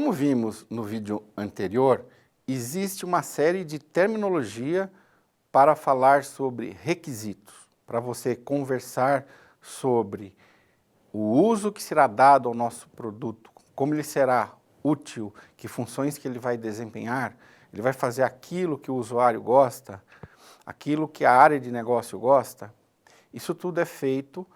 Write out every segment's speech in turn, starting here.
Como vimos no vídeo anterior, existe uma série de terminologia para falar sobre requisitos, para você conversar sobre o uso que será dado ao nosso produto, como ele será útil, que funções que ele vai desempenhar, ele vai fazer aquilo que o usuário gosta, aquilo que a área de negócio gosta. Isso tudo é feito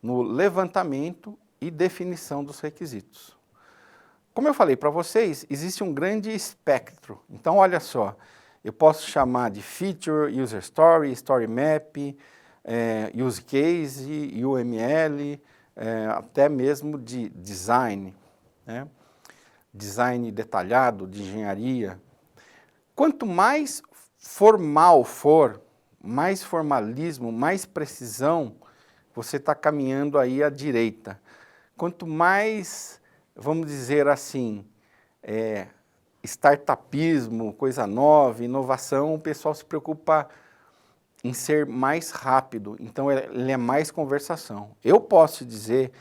no levantamento e definição dos requisitos. Como eu falei para vocês, existe um grande espectro. Então, olha só, eu posso chamar de feature, user story, story map, use case, UML, até mesmo de design, né? Design detalhado, de engenharia. Quanto mais formal for, mais formalismo, mais precisão, você está caminhando aí à direita. Quanto mais, vamos dizer assim, startupismo, coisa nova, inovação, o pessoal se preocupa em ser mais rápido, então ele é mais conversação. Eu posso dizer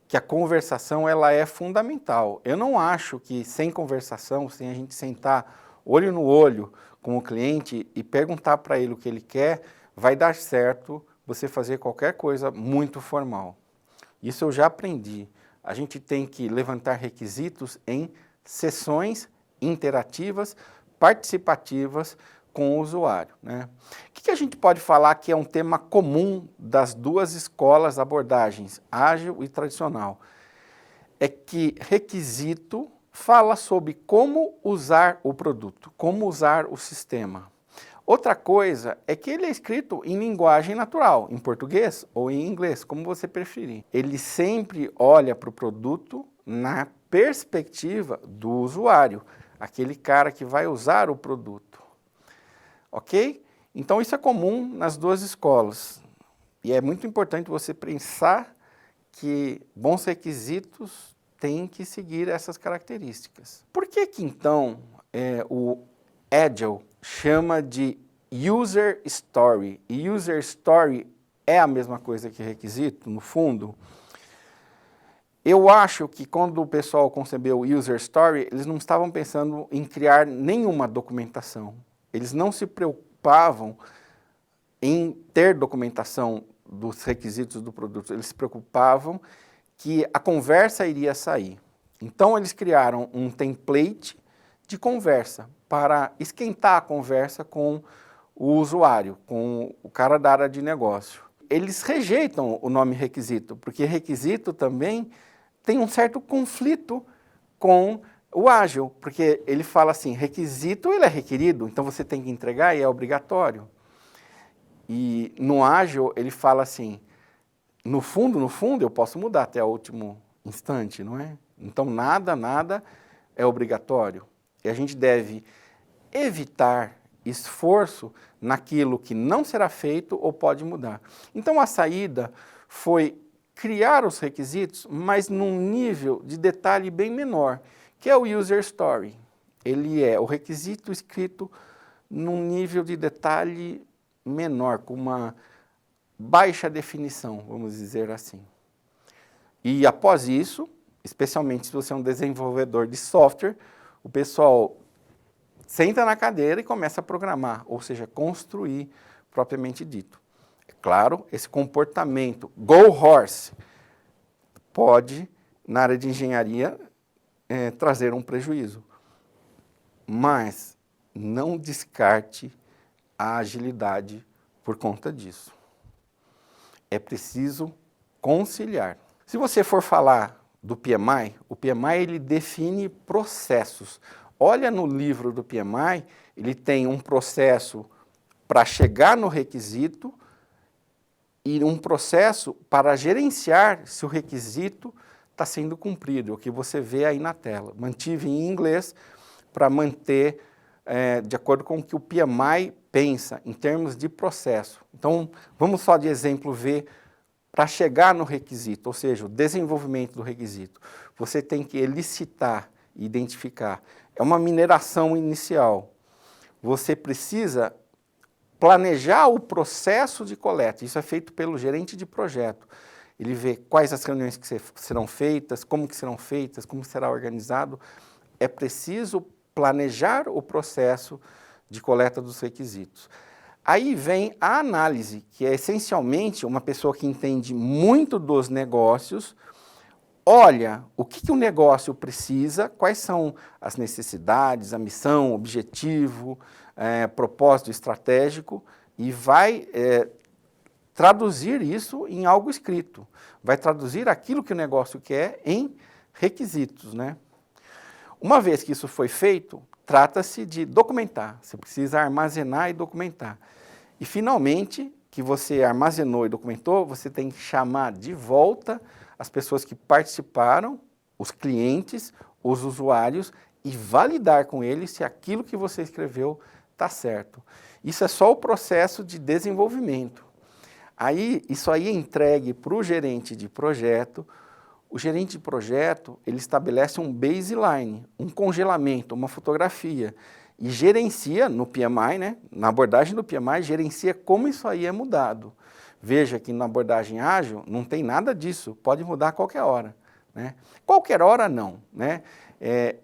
que a conversação ela é fundamental. Eu não acho que sem conversação, sem a gente sentar olho no olho com o cliente e perguntar para ele o que ele quer, vai dar certo você fazer qualquer coisa muito formal. Isso eu já aprendi. A gente tem que levantar requisitos em sessões interativas, participativas com o usuário, né? O que a gente pode falar que é um tema comum das duas escolas abordagens, ágil e tradicional? É que requisito fala sobre como usar o produto, como usar o sistema. Outra coisa é que ele é escrito em linguagem natural, em português ou em inglês, como você preferir. Ele sempre olha para o produto na perspectiva do usuário, aquele cara que vai usar o produto. Ok? Então isso é comum nas duas escolas. E é muito importante você pensar que bons requisitos têm que seguir essas características. Por que então o Agile chama de User Story? E User Story é a mesma coisa que requisito, no fundo? Eu acho que quando o pessoal concebeu o User Story, eles não estavam pensando em criar nenhuma documentação. Eles não se preocupavam em ter documentação dos requisitos do produto, eles se preocupavam que a conversa iria sair. Então, eles criaram um template de conversa para esquentar a conversa com o usuário, com o cara da área de negócio. Eles rejeitam o nome requisito, porque requisito também tem um certo conflito com o ágil, porque ele fala assim, requisito ele é requerido, então você tem que entregar e é obrigatório. E no ágil ele fala assim, no fundo eu posso mudar até o último instante, não é? Então nada é obrigatório. E a gente deve evitar esforço naquilo que não será feito ou pode mudar. Então a saída foi criar os requisitos, mas num nível de detalhe bem menor, que é o User Story. Ele é o requisito escrito num nível de detalhe menor, com uma baixa definição, vamos dizer assim. E após isso, especialmente se você é um desenvolvedor de software, o pessoal senta na cadeira e começa a programar, ou seja, construir propriamente dito. É claro, esse comportamento go horse pode, na área de engenharia, trazer um prejuízo. Mas não descarte a agilidade por conta disso. É preciso conciliar. Se você for falar do PMI, o PMI ele define processos. Olha no livro do PMI, ele tem um processo para chegar no requisito e um processo para gerenciar se o requisito está sendo cumprido, o que você vê aí na tela. Mantive em inglês para manter de acordo com o que o PMI pensa em termos de processo. Então, vamos só de exemplo ver para chegar no requisito, ou seja, o desenvolvimento do requisito. Você tem que elicitar e identificar. É uma mineração inicial. Você precisa planejar o processo de coleta. Isso é feito pelo gerente de projeto. Ele vê quais as reuniões que serão feitas, como será organizado. é preciso planejar o processo de coleta dos requisitos. Aí vem a análise, que é essencialmente uma pessoa que entende muito dos negócios, olha o que o negócio precisa, quais são as necessidades, a missão, o objetivo, propósito estratégico, e vai traduzir isso em algo escrito. Vai traduzir aquilo que o negócio quer em requisitos, né? Uma vez que isso foi feito, trata-se de documentar. Você precisa armazenar e documentar. E, finalmente, que você armazenou e documentou, você tem que chamar de volta as pessoas que participaram, os clientes, os usuários, e validar com eles se aquilo que você escreveu está certo. Isso é só o processo de desenvolvimento. Isso aí é entregue para o gerente de projeto. O gerente de projeto, ele estabelece um baseline, um congelamento, uma fotografia, e gerencia no PMI, né, na abordagem do PMI, gerencia como isso aí é mudado. Veja que na abordagem ágil não tem nada disso, pode mudar a qualquer hora, né? Qualquer hora não, né?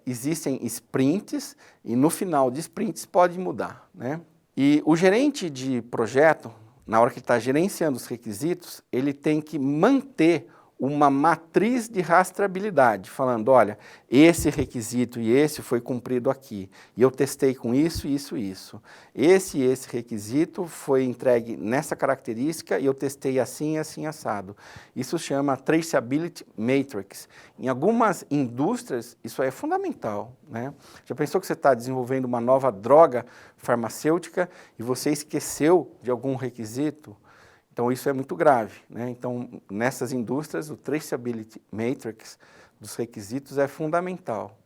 Existem sprints e no final de sprints pode mudar, né? E o gerente de projeto, na hora que está gerenciando os requisitos, ele tem que manter uma matriz de rastreabilidade, falando, olha, esse requisito e esse foi cumprido aqui, e eu testei com isso, isso, isso. Esse e esse requisito foi entregue nessa característica e eu testei assim, assim, assado. Isso chama Traceability Matrix. Em algumas indústrias, isso é fundamental, né? Já pensou que você está desenvolvendo uma nova droga farmacêutica e você esqueceu de algum requisito? Então, isso é muito grave, né? Então, nessas indústrias, o Traceability Matrix dos requisitos é fundamental.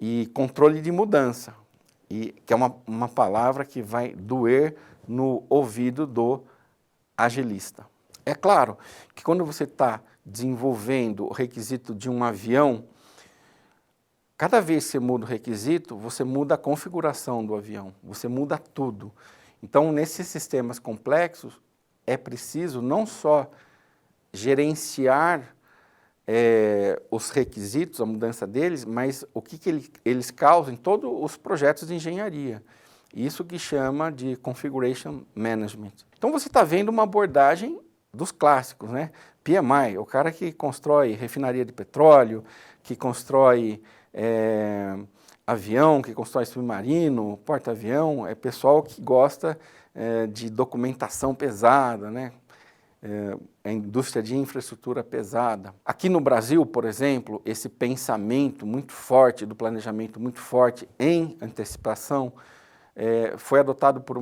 E controle de mudança, que é uma palavra que vai doer no ouvido do agilista. É claro que quando você está desenvolvendo o requisito de um avião, cada vez que você muda o requisito, você muda a configuração do avião, você muda tudo. Então, nesses sistemas complexos, é preciso não só gerenciar os requisitos, a mudança deles, mas o que eles causam em todos os projetos de engenharia. Isso que chama de Configuration Management. Então você está vendo uma abordagem dos clássicos, né? PMI, o cara que constrói refinaria de petróleo, que constrói avião, que constrói submarino, porta-avião, é pessoal que gosta de documentação pesada, né? A indústria de infraestrutura pesada. Aqui no Brasil, por exemplo, esse pensamento muito forte, do planejamento muito forte em antecipação, foi adotado por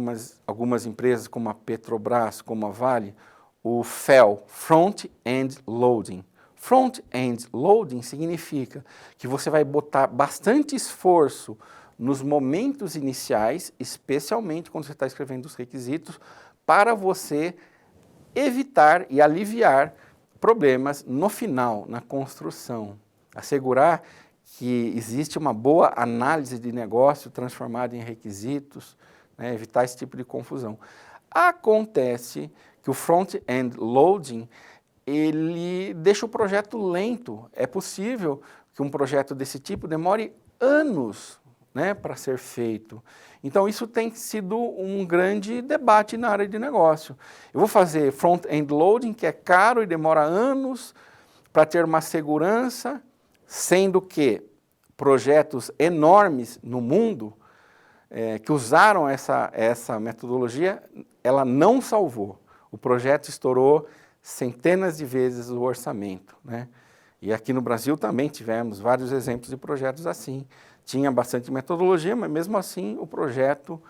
algumas empresas como a Petrobras, como a Vale, o FEL, Front-End Loading. Front-End Loading significa que você vai botar bastante esforço nos momentos iniciais, especialmente quando você está escrevendo os requisitos, para você evitar e aliviar problemas no final, na construção. Assegurar que existe uma boa análise de negócio transformada em requisitos, né, evitar esse tipo de confusão. Acontece que o front-end loading, ele deixa o projeto lento. É possível que um projeto desse tipo demore anos, né, para ser feito. Então, isso tem sido um grande debate na área de negócio. Eu vou fazer front-end loading, que é caro e demora anos para ter uma segurança, sendo que projetos enormes no mundo que usaram essa metodologia, ela não salvou. O projeto estourou centenas de vezes o orçamento, né? E aqui no Brasil também tivemos vários exemplos de projetos assim. Tinha bastante metodologia, mas mesmo assim o projeto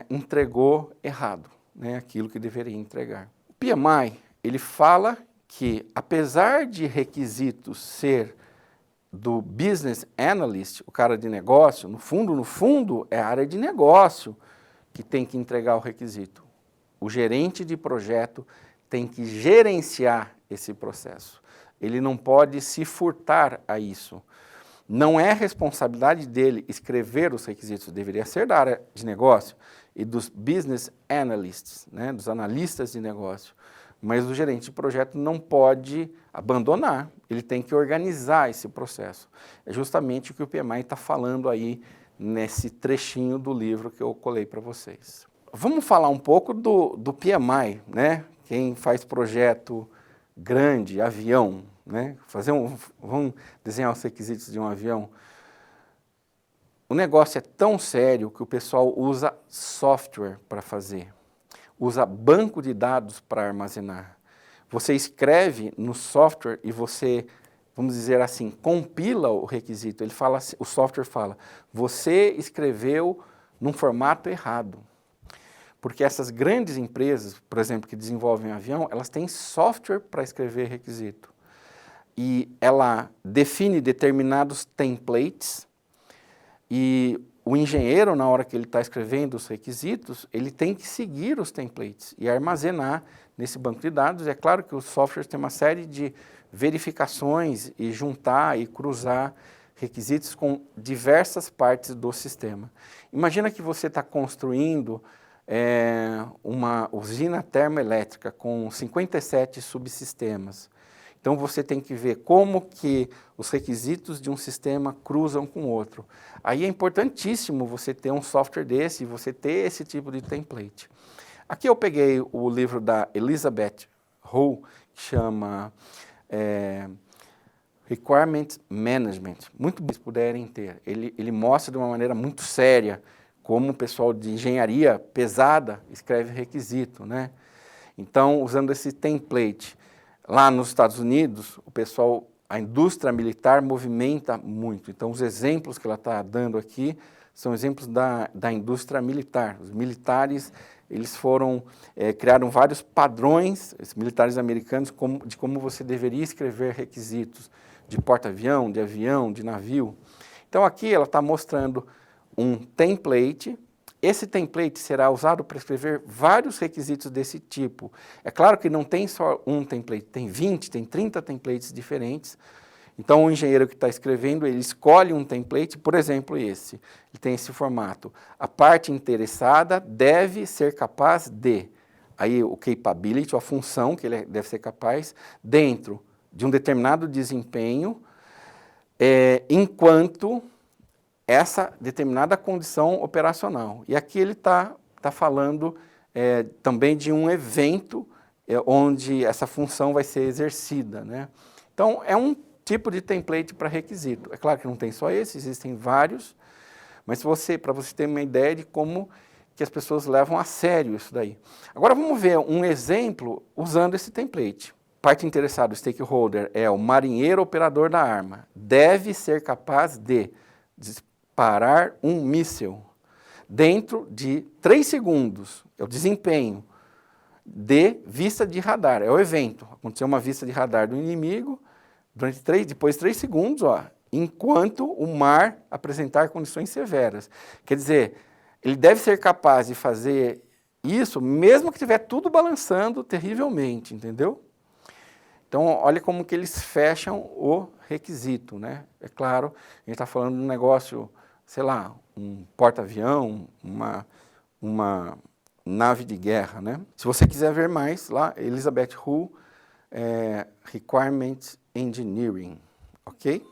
entregou errado, né, aquilo que deveria entregar. O PMI, ele fala que apesar de requisitos ser do business analyst, o cara de negócio, no fundo é a área de negócio que tem que entregar o requisito. O gerente de projeto tem que gerenciar esse processo. Ele não pode se furtar a isso. Não é responsabilidade dele escrever os requisitos, deveria ser da área de negócio e dos business analysts, né, dos analistas de negócio. mas o gerente de projeto não pode abandonar, ele tem que organizar esse processo. É justamente o que o PMI está falando aí nesse trechinho do livro que eu colei para vocês. Vamos falar um pouco do PMI, né? Quem faz projeto grande, avião, né? Vamos desenhar os requisitos de um avião. O negócio é tão sério que o pessoal usa software para fazer, usa banco de dados para armazenar. Você escreve no software e você, vamos dizer assim, compila o requisito. Ele fala, o software fala, você escreveu num formato errado. Porque essas grandes empresas, por exemplo, que desenvolvem avião, elas têm software para escrever requisito. E ela define determinados templates e o engenheiro, na hora que ele está escrevendo os requisitos, ele tem que seguir os templates e armazenar nesse banco de dados. É claro que os softwares têm uma série de verificações e juntar e cruzar requisitos com diversas partes do sistema. Imagina que você está construindo uma usina termoelétrica com 57 subsistemas. Então você tem que ver como que os requisitos de um sistema cruzam com o outro. Aí é importantíssimo você ter um software desse, você ter esse tipo de template. Aqui eu peguei o livro da Elizabeth Ho, que chama Requirement Management. Muito bem, se puderem ter. Ele mostra de uma maneira muito séria como o pessoal de engenharia pesada escreve requisito, né? Então, usando esse template, lá nos Estados Unidos, o pessoal, a indústria militar movimenta muito. Então, os exemplos que ela está dando aqui são exemplos da indústria militar. Os militares, eles criaram vários padrões, os militares americanos, de como você deveria escrever requisitos de porta-avião, de navio. Então, aqui ela está mostrando um template. Esse template será usado para escrever vários requisitos desse tipo. É claro que não tem só um template, tem 20, tem 30 templates diferentes. Então, o engenheiro que está escrevendo, ele escolhe um template, por exemplo, esse. Ele tem esse formato. A parte interessada deve ser capaz de, aí o capability, a função que ele deve ser capaz, dentro de um determinado desempenho, enquanto essa determinada condição operacional. E aqui ele está falando também de um evento onde essa função vai ser exercida, né? Então, é um tipo de template para requisito. É claro que não tem só esse, existem vários, mas para você ter uma ideia de como que as pessoas levam a sério isso daí. Agora vamos ver um exemplo usando esse template. Parte interessada, o stakeholder, é o marinheiro operador da arma. Deve ser capaz de disparar um míssil dentro de 3 segundos, é o desempenho, de vista de radar, é o evento. Aconteceu uma vista de radar do inimigo, depois de 3 segundos, enquanto o mar apresentar condições severas. Quer dizer, ele deve ser capaz de fazer isso, mesmo que estiver tudo balançando terrivelmente, entendeu? Então, olha como que eles fecham o requisito, né? É claro, a gente está falando de um negócio, sei lá, um porta-avião, uma nave de guerra, né? Se você quiser ver mais, lá, Elizabeth Ho, Requirement Engineering, ok?